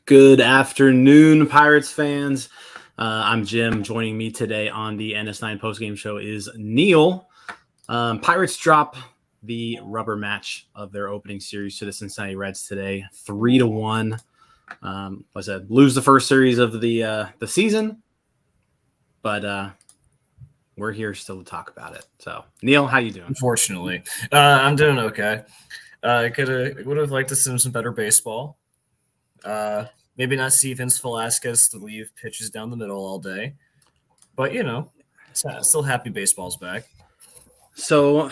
Good afternoon, Pirates fans. I'm Jim. Joining me today on the NS9 Postgame Show is Neil. Pirates drop the rubber match of their opening series to the Cincinnati Reds today, 3-1. Lose the first series of the season, but we're here still to talk about it. So, Neil, how you doing? Unfortunately, I'm doing okay. Would have liked to see some better baseball. Maybe not see Vince Velasquez to leave pitches down the middle all day, but still happy baseball's back. So,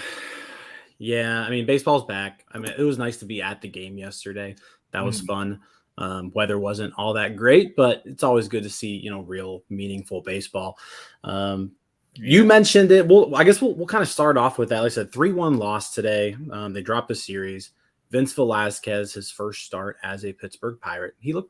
yeah, I mean, baseball's back. I mean, it was nice to be at the game yesterday. That was fun. Weather wasn't all that great, but it's always good to see, real meaningful baseball. You mentioned it. Well, I guess we'll kind of start off with that. Like I said, 3-1 loss today. They dropped the series. Vince Velasquez, his first start as a Pittsburgh Pirate. He looked,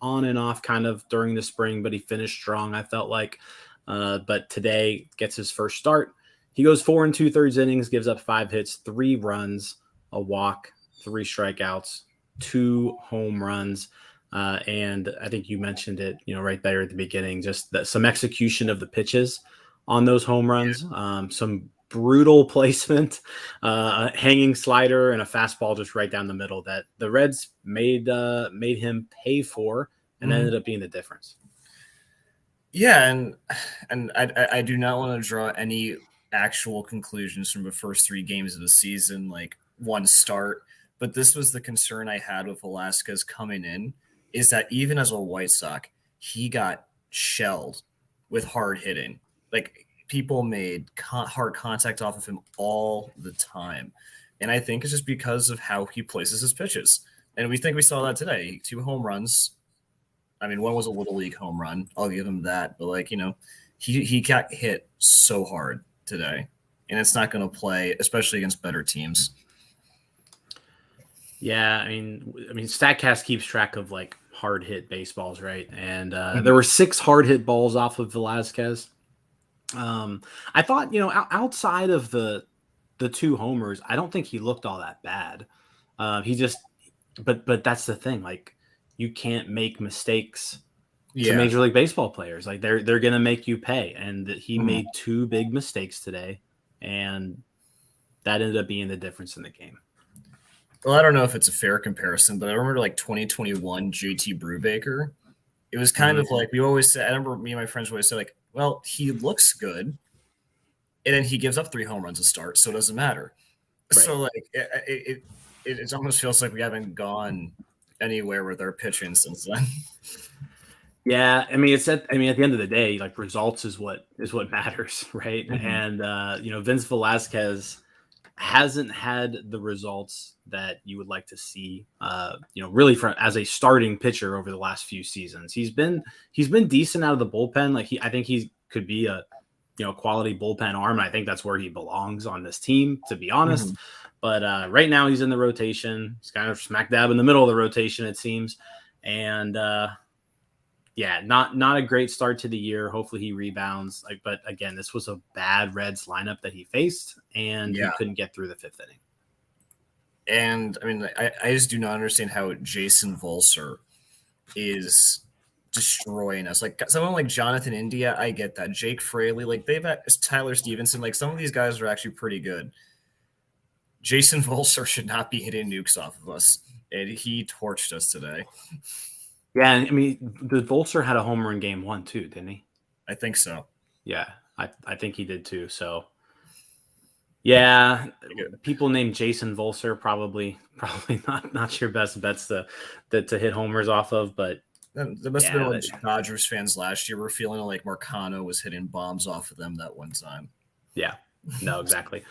on and off kind of during the spring, but he finished strong, I felt like. But today gets his first start. He goes 4 2/3 innings, gives up 5 hits, 3 runs, a walk, 3 strikeouts, 2 home runs. And I think you mentioned it, right there at the beginning, just some execution of the pitches on those home runs, some brutal placement, hanging slider and a fastball just right down the middle that the Reds made him pay for and ended up being the difference. Yeah, and I do not want to draw any actual conclusions from the first 3 games of the season, like one start, but this was the concern I had with Velasquez coming in, is that even as a White Sox, he got shelled with hard hitting. Like, people made hard contact off of him all the time. And I think it's just because of how he places his pitches. And we think we saw that today. 2 home runs. I mean, one was a Little League home run. I'll give him that. But, he got hit so hard today. And it's not going to play, especially against better teams. Yeah, I mean, StatCast keeps track of, hard hit baseballs, right? And there were 6 hard hit balls off of Velasquez. I thought, outside of the 2 homers, I don't think he looked all that bad. But that's the thing. You can't make mistakes to Major League Baseball players. They're going to make you pay. And he made 2 big mistakes today, and that ended up being the difference in the game. Well, I don't know if it's a fair comparison, but I remember 2021 JT Brubaker. It was kind of like we always say. I remember me and my friends always say, well, he looks good, and then he gives up 3 home runs to start, so it doesn't matter. Right. So it almost feels like we haven't gone anywhere with our pitching since then. Yeah, I mean, at the end of the day, results is what matters, right? And Vince Velasquez hasn't had the results that you would like to see, really as a starting pitcher over the last few seasons. He's been decent out of the bullpen. I think he could be a, quality bullpen arm. I think that's where he belongs on this team, to be honest. But right now he's in the rotation. He's kind of smack dab in the middle of the rotation, it seems. And not a great start to the year. Hopefully he rebounds. But again, this was a bad Reds lineup that he faced, and he couldn't get through the 5th inning. And I mean, I just do not understand how Jason Vulser is destroying us. Someone like Jonathan India, I get that. Jake Fraley, they've had Tyler Stevenson. Some of these guys are actually pretty good. Jason Vulser should not be hitting nukes off of us, and he torched us today. Yeah, I mean, the Vulser had a home run game 1 too, didn't he? I think so. Yeah, I think he did too. So, yeah, people named Jason Vulser probably not your best bets to hit homers off of, but that must have been what Dodgers fans last year were feeling like Marcano was hitting bombs off of them that one time. Yeah, No, exactly.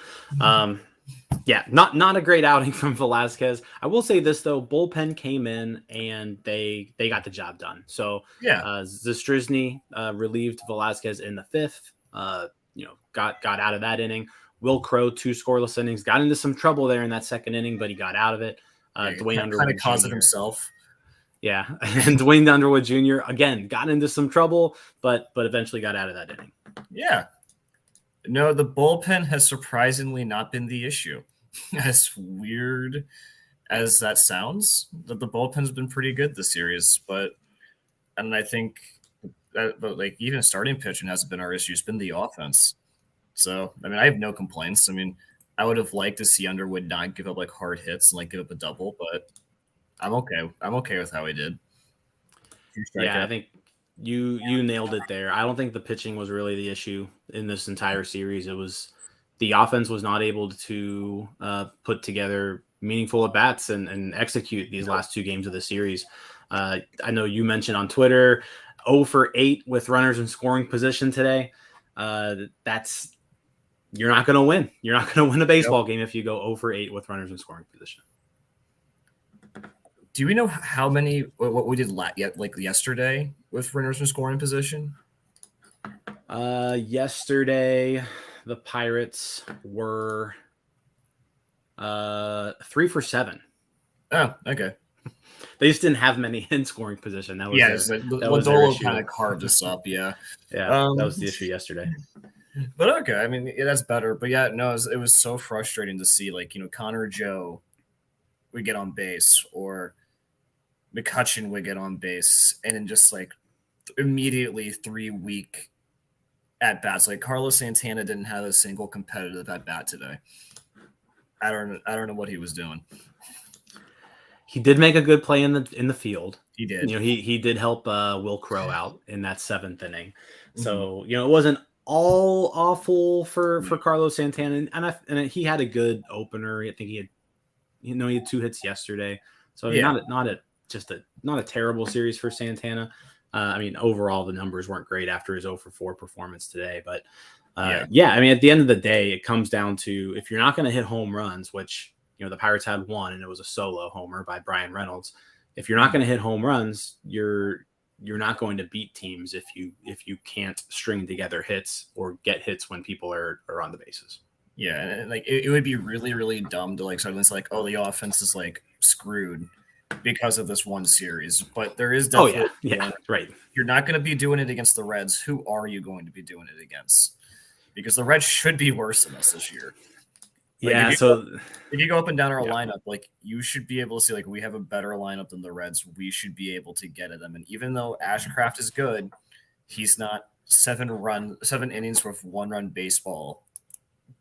Yeah, not a great outing from Velasquez. I will say this though, bullpen came in and they got the job done. So Yeah. Zastryzny relieved Velasquez in the fifth. Got out of that inning. Will Crow, 2 scoreless innings, got into some trouble there in that second inning, but he got out of it. Dwayne Kind Underwood of caused it Jr. himself. Yeah, and Dwayne Underwood Jr. again got into some trouble, but eventually got out of that inning. Yeah. No, the bullpen has surprisingly not been the issue. As weird as that sounds, that the bullpen's been pretty good this series, and I think that, but like even starting pitching hasn't been our issue. It's been the offense. So I mean, I have no complaints. I mean, I would have liked to see Underwood not give up like hard hits and like give up a double, but I'm okay. I'm okay with how he did. Yeah, I think you nailed it there. I don't think the pitching was really the issue in this entire series. It was the offense was not able to put together meaningful at bats and execute these last 2 games of the series. I know you mentioned on Twitter 0 for 8 with runners in scoring position today. That's you're not going to win. You're not going to win a baseball game if you go 0 for 8 with runners in scoring position. Do we know how many what we did like yesterday with runners in scoring position? Yesterday, the Pirates were 3 for 7. Oh, okay. They just didn't have many in scoring position. That was Lodolo kind of carved us up. Yeah, that was the issue yesterday. But okay, I mean that's better. But yeah, no, it was so frustrating to see Connor Joe would get on base or McCutchen would get on base, and then just immediately 3 weak at bats. Like Carlos Santana didn't have a single competitive at bat today. I don't know what he was doing. He did make a good play in the field. He did. He did help Will Crow out in that 7th inning. So it wasn't all awful for Carlos Santana, and he had a good opener. I think he had 2 hits yesterday. So not a terrible series for Santana. I mean, overall the numbers weren't great after his 0 for 4 performance today, but I mean, at the end of the day, it comes down to if you're not going to hit home runs, which the Pirates had 1 and it was a solo homer by Brian Reynolds. If you're not going to hit home runs, you're not going to beat teams if you can't string together hits or get hits when people are on the bases. Yeah, and it would be really, really dumb to suddenly oh, the offense is screwed because of this one series. But there is definitely right. You're not going to be doing it against the Reds. Who are you going to be doing it against? Because the Reds should be worse than us this year. If you go up and down our lineup, you should be able to see we have a better lineup than the Reds. We should be able to get at them. And even though Ashcraft is good, he's not 7 innings with 1-run baseball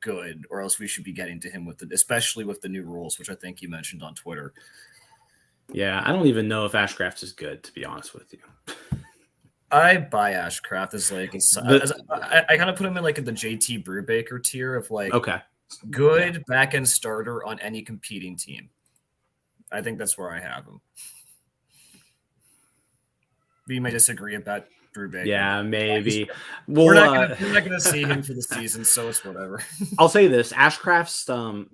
good, or else we should be getting to him especially with the new rules, which I think you mentioned on Twitter. Yeah, I don't even know if Ashcraft is good, to be honest with you. I buy Ashcraft as I kind of put him in the JT Brubaker tier of okay. Good back-end starter on any competing team. I think that's where I have him. We may disagree about Brubaker. Yeah, maybe. We're not going to see him for the season, so it's whatever. I'll say this: Ashcraft's to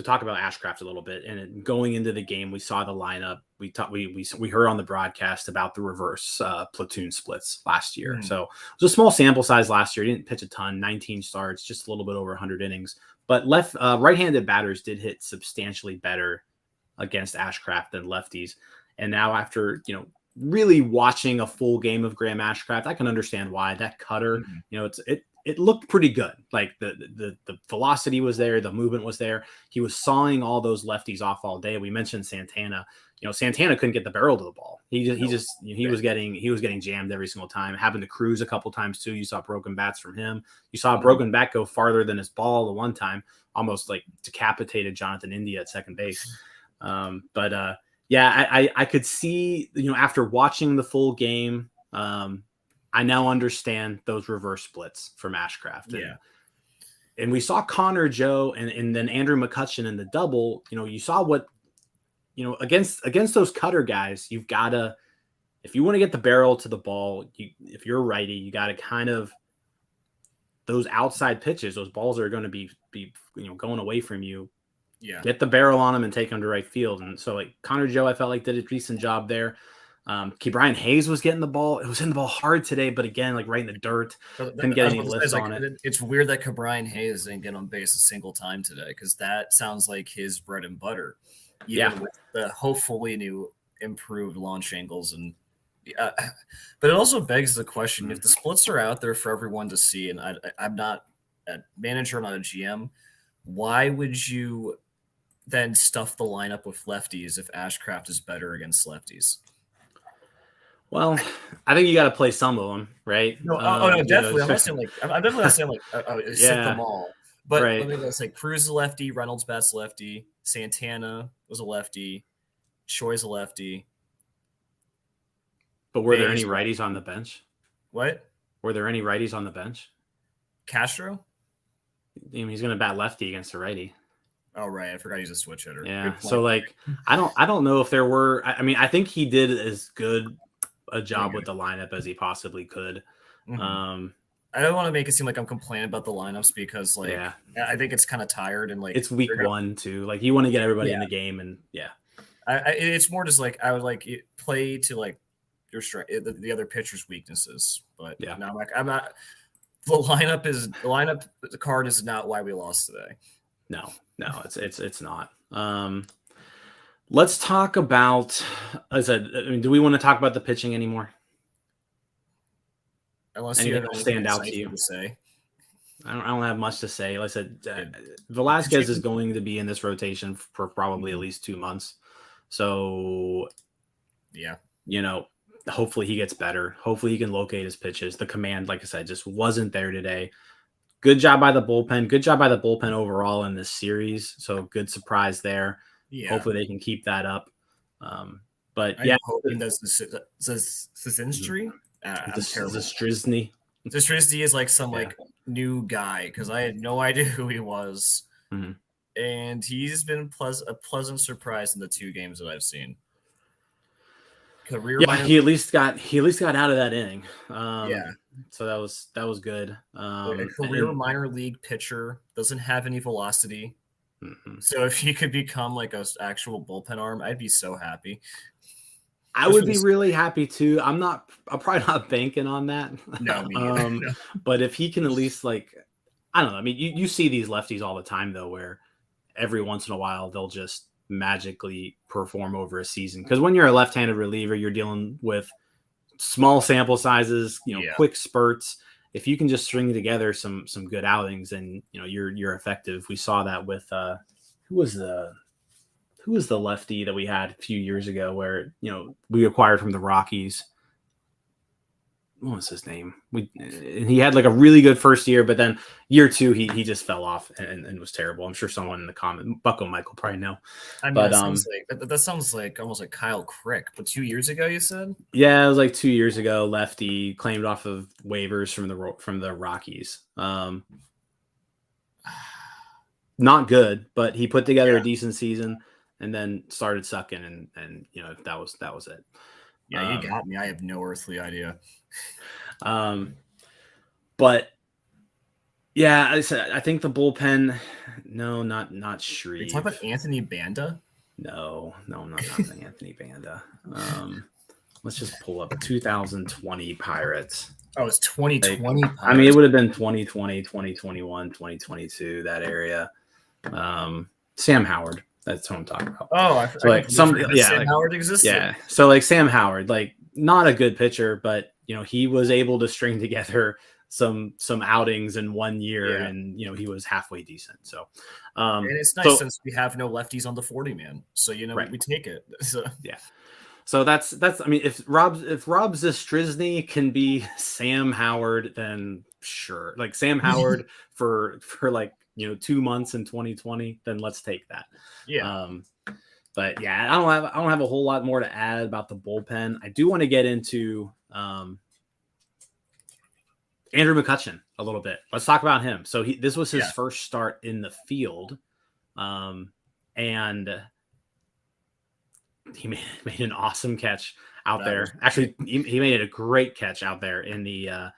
talk about Ashcraft a little bit, and going into the game, we saw the lineup. We heard on the broadcast about the reverse platoon splits last year. So it was a small sample size last year. He didn't pitch a ton, 19 starts, just a little bit over 100 innings. But right-handed batters did hit substantially better against Ashcraft than lefties. And now after really watching a full game of Graham Ashcraft, I can understand why that cutter. It looked pretty good. The velocity was there, the movement was there. He was sawing all those lefties off all day. We mentioned Santana. Santana couldn't get the barrel to the ball. He was getting jammed every single time. It happened to Cruz a couple times too. You saw broken bats from him. You saw a broken bat go farther than his ball the one time, almost decapitated Jonathan India at second base. I could see, after watching the full game, I now understand those reverse splits from Ashcraft. And we saw Connor Joe and then Andrew McCutchen in the double. You saw what, against those cutter guys, you've got to, if you want to get the barrel to the ball, if you're a righty, you got to kind of those outside pitches, those balls are going to be going away from you. Yeah. Get the barrel on them and take them to right field. And so like Connor Joe, I felt like did a decent job there. Brian Hayes was getting the ball. It was in the ball hard today, but again, like right in the dirt. Couldn't get any lift on it. It's weird that Brian Hayes didn't get on base a single time today, because that sounds like his bread and butter. Even with the hopefully new improved launch angles. And but it also begs the question, if the splits are out there for everyone to see, and I'm not a manager, not a GM, why would you then stuff the lineup with lefties if Ashcraft is better against lefties? Well, I think you got to play some of them, right? No, no, definitely. I'm definitely not saying sit them all. But let me just say, Cruz is a lefty, Reynolds Bat's lefty, Santana was a lefty, Choi's a lefty. But were there any righties on the bench? What? Were there any righties on the bench? Castro? I mean, he's going to bat lefty against a righty. Oh, right. I forgot he's a switch hitter. Yeah. So like, I don't know if there were. I mean, I think he did as good a job with the lineup as he possibly could. Mm-hmm. I don't want to make it seem like I'm complaining about the lineups, because like I think it's kind of tired, and like it's week 1 too. Like you want to get everybody in the game, and it's more just like I would like play to like your the other pitcher's weaknesses. But no, I'm not. The lineup card is not why we lost today. No, it's not. Let's talk about. Do we want to talk about the pitching anymore? Unless you have anything stand out to you to say. I don't have much to say. Like I said, Velasquez is going to be in this rotation for probably at least 2 months. So, hopefully he gets better. Hopefully he can locate his pitches. The command, like I said, just wasn't there today. Good job by the bullpen. Good job by the bullpen overall in this series. So good surprise there. Yeah. Hopefully they can keep that up. But I'm hoping that's the injury. Zastrizny. Zastrizny is like some like new guy, because I had no idea who he was, and he's been a pleasant surprise in the 2 games that I've seen. He at least got out of that inning. So that was good. A career minor league pitcher, doesn't have any velocity. Mm-hmm. So if he could become like an actual bullpen arm, I'd be so happy. I would be really happy too. I'm probably not banking on that. No, but if he can at least like, I don't know. I mean, you see these lefties all the time though, where every once in a while they'll just magically perform over a season. Because when you're a left-handed reliever, you're dealing with small sample sizes, quick spurts. If you can just string together some good outings, and you're effective. We saw that with who was the lefty that we had a few years ago, where we acquired from the Rockies. What was his name? He had like a really good first year, but then year 2 he just fell off and was terrible. I'm sure someone in the comment, Bucko Michael, probably know. I mean, that sounds like almost like Kyle Crick. But 2 years ago, you said? Yeah, it was like 2 years ago. Lefty, claimed off of waivers from the Rockies. Not good, but he put together a decent season and then started sucking, and that was it. Yeah, you got me. I have no earthly idea. But yeah, I think the bullpen. No, not Shreve. You talk about Anthony Banda? No, I'm not talking Anthony Banda. Let's just pull up 2020 Pirates. Oh, it's 2020. Pirates. I mean, it would have been 2020, 2021, 2022, that area. Sam Howard. That's what I'm talking about. Oh, Sam Howard existed. Yeah. So like Sam Howard, like not a good pitcher, but he was able to string together some outings in 1 year, and he was halfway decent. So and it's nice since we have no lefties on the 40-man. So we take it. So yeah. So that's I mean, if Rob Zastrizny can be Sam Howard, then sure. Like Sam Howard for like 2 months in 2020, then let's take that. Yeah. But yeah, I don't have a whole lot more to add about the bullpen. I do want to get into Andrew McCutchen a little bit. Let's talk about him. So this was his first start in the field, and he made an awesome catch out there. Actually, he made a great catch out there in the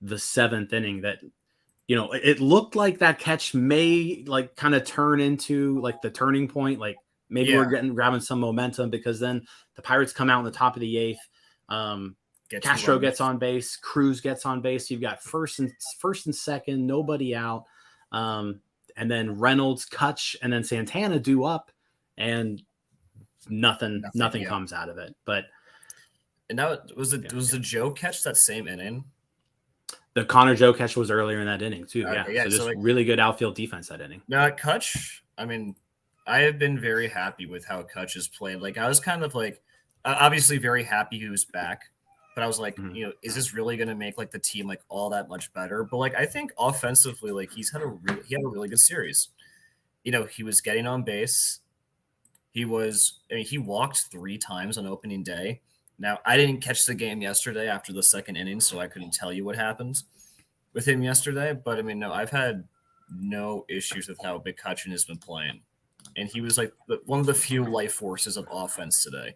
7th inning that you know, it looked like that catch may like kind of turn into like the turning point. Like maybe we're grabbing some momentum, because then the Pirates come out in the top of the eighth. Castro gets on base, Cruz gets on base. You've got first and second, nobody out. And then Reynolds, Kutch, and then Santana do up, and nothing comes out of it. But and now was the Joe catch that same inning? The Connor Joe catch was earlier in that inning too. Okay, So just really good outfield defense that inning. Now Kutch, I mean, I have been very happy with how Kutch has played. Like I was kind of like, obviously very happy he was back, but I was like, you know, is this really going to make like the team like all that much better? But like I think offensively, like he had a really good series. You know, he was getting on base. He walked 3 times on opening day. Now, I didn't catch the game yesterday after the second inning, so I couldn't tell you what happened with him yesterday. But, I mean, no, I've had no issues with how McCutchen has been playing. And he was, like, one of the few life forces of offense today.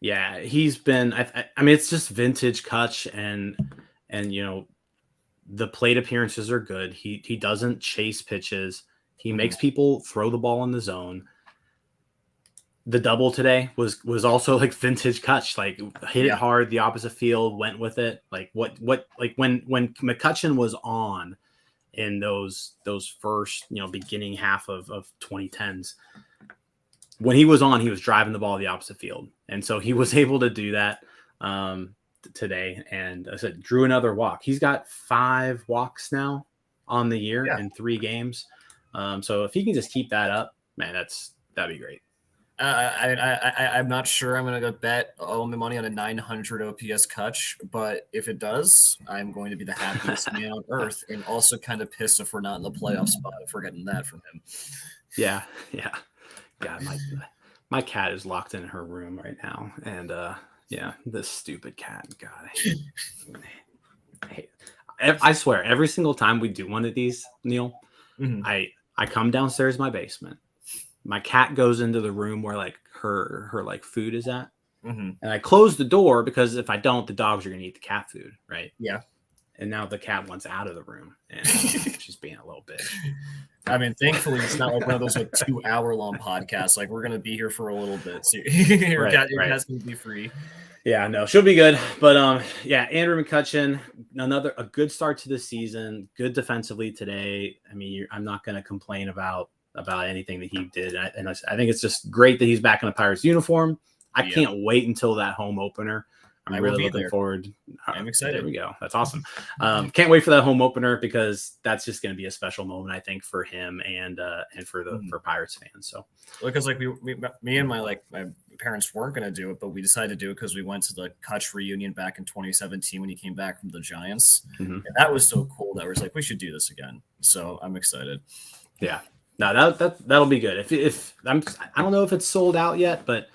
Yeah, he's been – I mean, it's just vintage Kutch, and you know, the plate appearances are good. He doesn't chase pitches. He makes people throw the ball in the zone. The double today was also like vintage Kutch, like hit it hard, the opposite field, went with it. Like when McCutchen was on in those first, you know, beginning half of 2010s, when he was on, he was driving the ball the opposite field. And so he was able to do that today. And I said, drew another walk. He's got 5 walks now on the year in 3 games. So if he can just keep that up, man, that'd be great. I'm not sure I'm going to go bet all my money on a 900 OPS Kutch, but if it does, I'm going to be the happiest man on earth, and also kind of pissed if we're not in the playoff spot if we're getting that from him. Yeah. God, my cat is locked in her room right now, and this stupid cat. God, I swear, every single time we do one of these, Neil, I come downstairs in my basement. My cat goes into the room where like her like food is at, and I close the door, because if I don't, the dogs are gonna eat the cat food, right? Yeah. And now the cat wants out of the room, and she's being a little bitch. I mean, thankfully, it's not like one of those like 2-hour-long podcasts. Like we're gonna be here for a little bit, so your cat's gonna be free. Yeah, no, she'll be good. But Andrew McCutchen, a good start to the season. Good defensively today. I mean, I'm not gonna complain about anything that he did. And I think it's just great that he's back in a Pirates uniform. I can't wait until that home opener. I'm really looking forward. I'm excited. There we go. That's awesome. Can't wait for that home opener, because that's just going to be a special moment, I think, for him and for Pirates fans. So, because like me and my parents weren't going to do it, but we decided to do it because we went to the Kutch reunion back in 2017 when he came back from the Giants. And that was so cool that I was like, we should do this again. So I'm excited. Yeah. No, that'll be good. If I don't know if it's sold out yet, but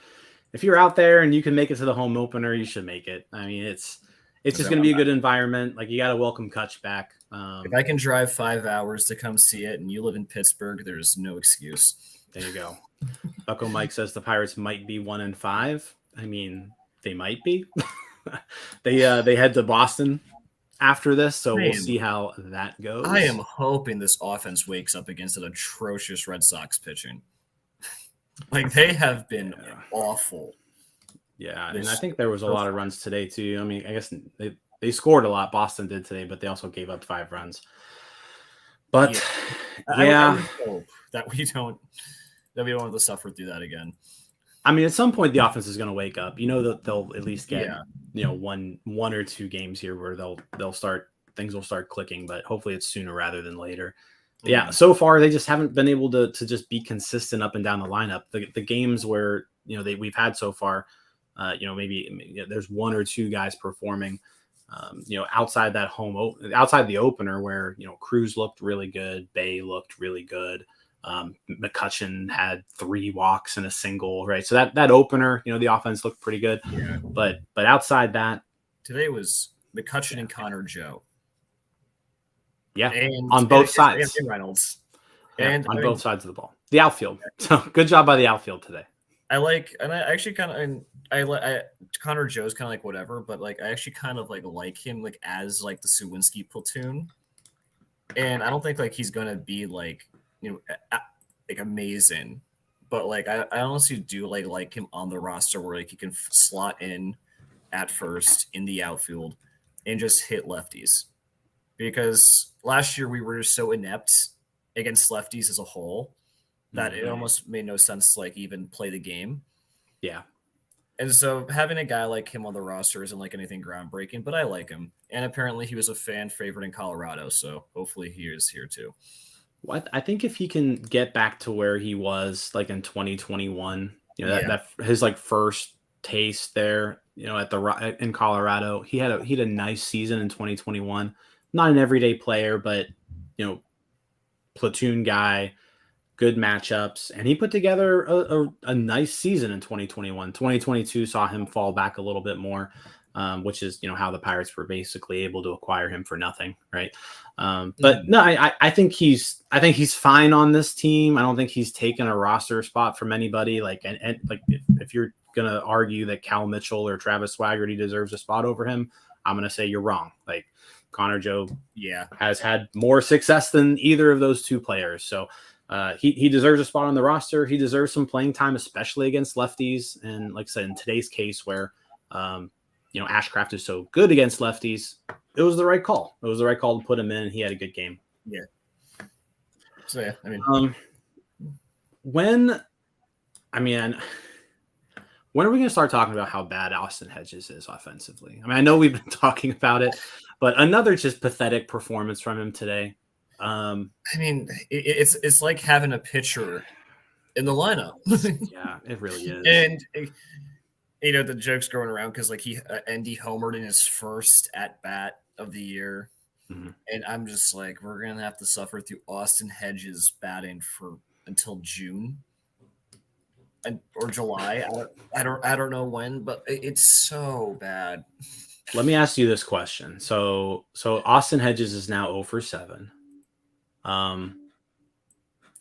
if you're out there and you can make it to the home opener, you should make it. I mean, it's just going to be a good environment. Like, you got to welcome Kutch back. If I can drive 5 hours to come see it, and you live in Pittsburgh, there's no excuse. There you go. Bucko Mike says the Pirates might be 1-5. I mean, they might be. They head to Boston after this, so we'll see how that goes. I am hoping this offense wakes up against an atrocious Red Sox pitching. Like, they have been awful. Yeah, and I think there was a lot of runs today too. I mean, I guess they scored a lot. Boston did today, but they also gave up 5 runs. But I hope that we don't have to suffer through that again. I mean, at some point the offense is going to wake up. You know that they'll at least get one or 2 games here where things will start clicking, but hopefully it's sooner rather than later. Yeah, so far they just haven't been able to just be consistent up and down the lineup. The games where we've had so far, maybe there's 1 or 2 guys performing. Outside the opener where Cruz looked really good, Bay looked really good. McCutchen had 3 walks and a single, right? So that opener, the offense looked pretty good. Yeah. But outside that, today was McCutchen and Connor Joe. Yeah, on both sides. And Reynolds. Yeah, and both sides of the ball. The outfield. So good job by the outfield today. I actually kind of Connor Joe's kind of like whatever, but like I actually kind of like him like as like the Sawinski platoon. And I don't think like he's gonna be like like amazing, but like I honestly do like him on the roster where like he can slot in at first in the outfield and just hit lefties. Because last year we were so inept against lefties as a whole that it almost made no sense to like even play the game. Yeah. And so having a guy like him on the roster isn't like anything groundbreaking, but I like him. And apparently he was a fan favorite in Colorado, so hopefully he is here too. What I think if he can get back to where he was like in 2021, that his like first taste there, at the in Colorado, he had a nice season in 2021. Not an everyday player, but platoon guy, good matchups, and he put together a nice season in 2021. 2022 saw him fall back a little bit more, which is how the Pirates were basically able to acquire him for nothing, right? But no, I think he's fine on this team. I don't think he's taken a roster spot from anybody. Like and like if you're gonna argue that Cal Mitchell or Travis Swaggerty deserves a spot over him, I'm gonna say you're wrong. Like Connor Joe, has had more success than either of those two players, so. He deserves a spot on the roster. He deserves some playing time, especially against lefties. And like I said, in today's case where, Ashcraft is so good against lefties, it was the right call. It was the right call to put him in. And he had a good game. Yeah. So, yeah, I mean, when are we going to start talking about how bad Austin Hedges is offensively? I mean, I know we've been talking about it, but another just pathetic performance from him today. I mean, it's like having a pitcher in the lineup. Yeah, it really is. And the joke's going around because like he homered in his first at bat of the year, and I'm just like, we're gonna have to suffer through Austin Hedges batting for until June or July. I don't know when, but it's so bad. Let me ask you this question. So Austin Hedges is now 0 for 7.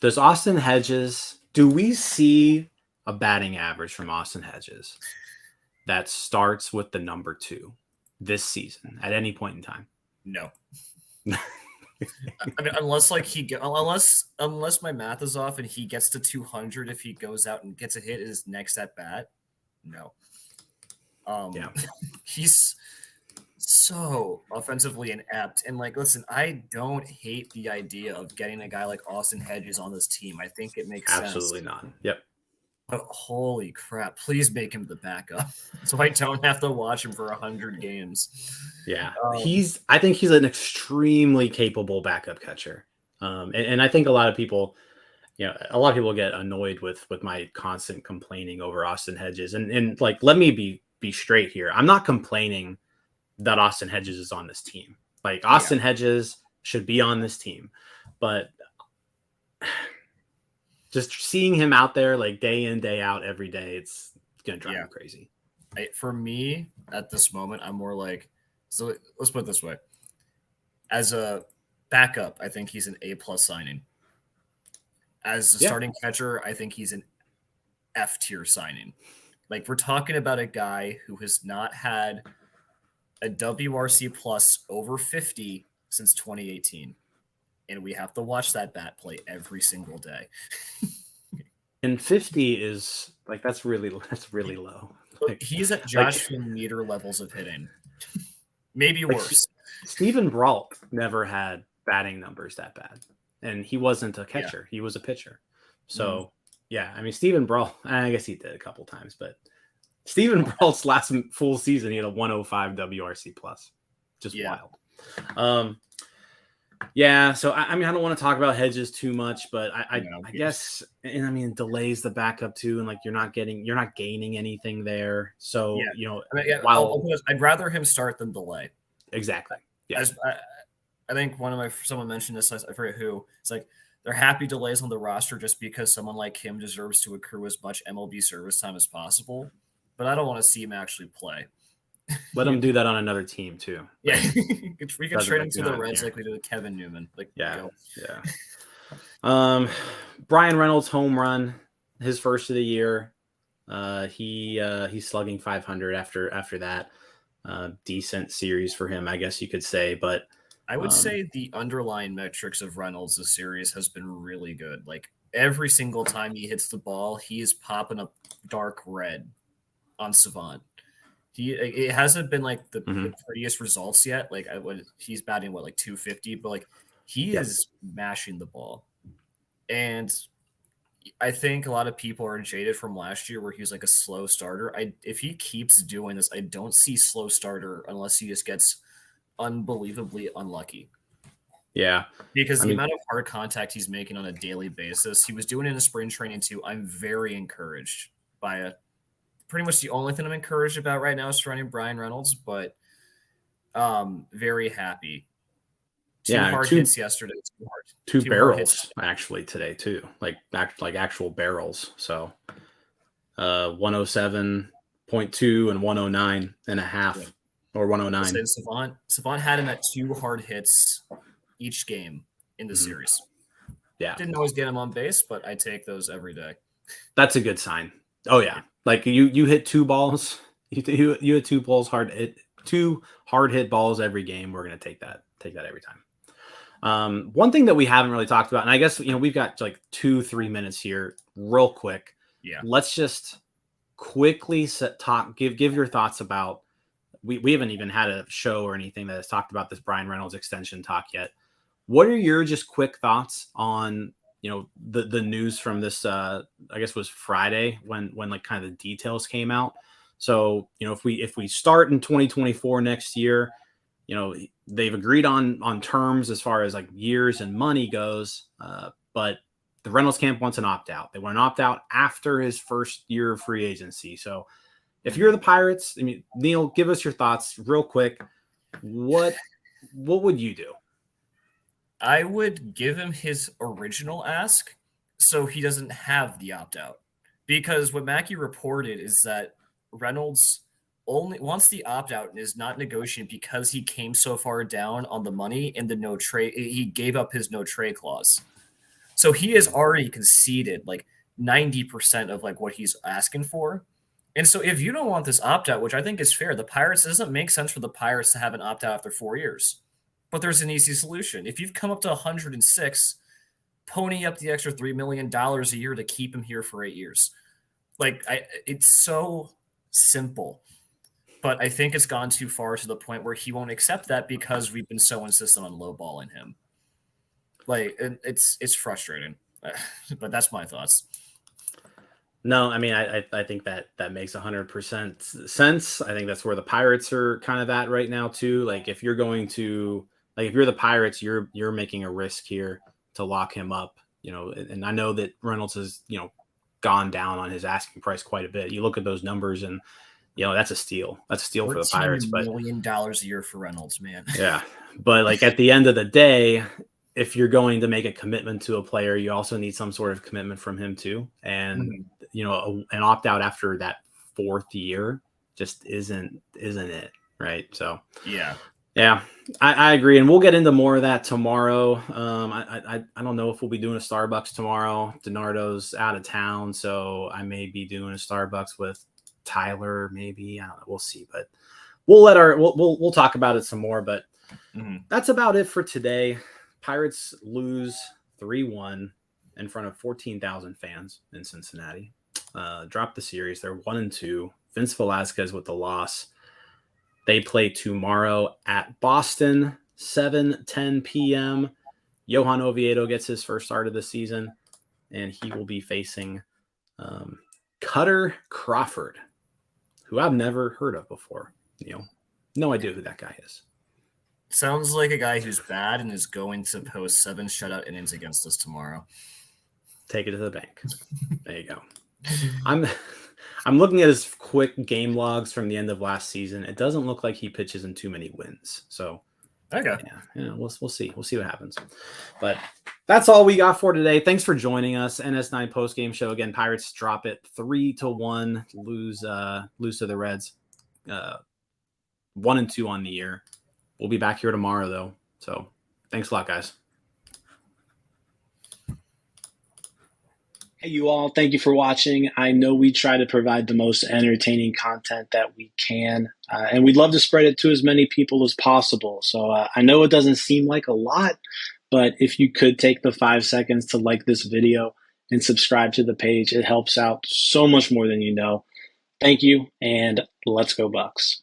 Does Austin Hedges, do we see a batting average from Austin Hedges that starts with the number 2 this season at any point in time? No. I mean, unless my math is off and he gets to 200 if he goes out and gets a hit in his next at bat. No. He's so offensively inept. And like, listen, I don't hate the idea of getting a guy like Austin Hedges on this team. I think it makes sense. Absolutely not. Yep. But holy crap, please make him the backup so I don't have to watch him for 100 games. Yeah. I think he's an extremely capable backup catcher. And I think a lot of people get annoyed with my constant complaining over Austin Hedges. And like, let me be straight here. I'm not complaining that Austin Hedges is on this team. Like Austin Hedges should be on this team, but just seeing him out there like day in, day out, every day, it's going to drive me crazy. For me at this moment, I'm more like, so let's put it this way. As a backup, I think he's an A+ signing. As a starting catcher, I think he's an F tier signing. Like we're talking about a guy who has not had a WRC plus over 50 since 2018. And we have to watch that bat play every single day. And 50 is like, that's really low. Like, he's at Josh Meter levels of hitting. Maybe worse. Steven Brault never had batting numbers that bad. And he wasn't a catcher. He was a pitcher. So, I mean, Steven Brault, I guess he did a couple times, but Steven Brault's last full season, he had a 105 WRC plus. Just wild. So I mean, I don't want to talk about Hedges too much, but I guess, and I mean, it delays the backup too, and like you're not gaining anything there. So I'd rather him start than delay. Exactly. Yeah. I think someone mentioned this. I forget who. It's like they're happy delays on the roster just because someone like him deserves to accrue as much MLB service time as possible. But I don't want to see him actually play. Let him do that on another team too. Yeah, we can trade him to the Reds like we did with Kevin Newman. Like, Brian Reynolds home run, his first of the year. He's slugging 500 after that. Decent series for him, I guess you could say. But I would say the underlying metrics of Reynolds this series has been really good. Like every single time he hits the ball, he is popping up dark red on Savant. It hasn't been like the prettiest results yet. Like he's batting like 250, but like he is mashing the ball. And I think a lot of people are jaded from last year where he was like a slow starter. If he keeps doing this, I don't see slow starter unless he just gets unbelievably unlucky. Yeah. Because the amount of hard contact he's making on a daily basis, he was doing it in spring training too. I'm very encouraged by it. Pretty much the only thing I'm encouraged about right now is surrounding Brian Reynolds, but very happy. Two hard hits yesterday. Two barrels hits actually today too, like actual barrels. So 107.2 and 109.5 or 109. Savant had him at 2 hard hits each game in the series. Yeah, didn't always get him on base, but I take those every day. That's a good sign. Oh yeah, like you hit 2 balls. You hit 2 balls two hard hit balls every game. We're gonna take that every time. One thing that we haven't really talked about, and I guess we've got like 2-3 minutes here, real quick. Yeah. Let's just quickly give your thoughts about. We haven't even had a show or anything that has talked about this Brian Reynolds extension talk yet. What are your just quick thoughts on the news from this? I guess was Friday when like kind of the details came out. So if we start in 2024 next year, they've agreed on terms as far as like years and money goes, but the Reynolds camp wants an opt-out. They want an opt-out after his first year of free agency. So if you're the Pirates, Neil, give us your thoughts real quick. What would you do? I would give him his original ask so he doesn't have the opt-out. Because what Mackey reported is that Reynolds only wants the opt-out and is not negotiating because he came so far down on the money in the no trade. He gave up his no trade clause. So he has already conceded like 90% of like what he's asking for. And so if you don't want this opt-out, which I think is fair, it doesn't make sense for the Pirates to have an opt-out after 4 years. But there's an easy solution. If you've come up to 106, pony up the extra $3 million a year to keep him here for 8 years. It's so simple. But I think it's gone too far to the point where he won't accept that because we've been so insistent on lowballing him. It's frustrating. But that's my thoughts. No, I think that makes 100% sense. I think that's where the Pirates are kind of at right now too. Like if you're the Pirates, you're making a risk here to lock him up, and I know that Reynolds has, gone down on his asking price quite a bit. You look at those numbers and, that's a steal. That's a steal for the Pirates. But $14 million a year for Reynolds, man. Yeah. But like at the end of the day, if you're going to make a commitment to a player, you also need some sort of commitment from him too. And, an opt-out after that 4th year just isn't it. Right. So, yeah, I agree. And we'll get into more of that tomorrow. I don't know if we'll be doing a Starbucks tomorrow. DiNardo's out of town, so I may be doing a Starbucks with Tyler, maybe. I don't know. We'll see, but we'll talk about it some more, but that's about it for today. Pirates lose 3-1 in front of 14,000 fans in Cincinnati. Dropped the series. They're 1-2. Vince Velasquez with the loss. They play tomorrow at Boston, 7:10 p.m. Johan Oviedo gets his first start of the season, and he will be facing Cutter Crawford, who I've never heard of before. No idea who that guy is. Sounds like a guy who's bad and is going to post 7 shutout innings against us tomorrow. Take it to the bank. There you go. I'm looking at his quick game logs from the end of last season. It doesn't look like he pitches in too many wins. So, okay. Yeah, we'll see. We'll see what happens. But that's all we got for today. Thanks for joining us. NS9 Postgame Show. Again, Pirates drop it 3-1, lose to the Reds. 1-2 on the year. We'll be back here tomorrow, though. So, thanks a lot, guys. You all, thank you for watching. I know we try to provide the most entertaining content that we can, and we'd love to spread it to as many people as possible. So I know it doesn't seem like a lot, but if you could take the 5 seconds to like this video and subscribe to the page, it helps out so much more than you know. Thank you, and let's go Bucks.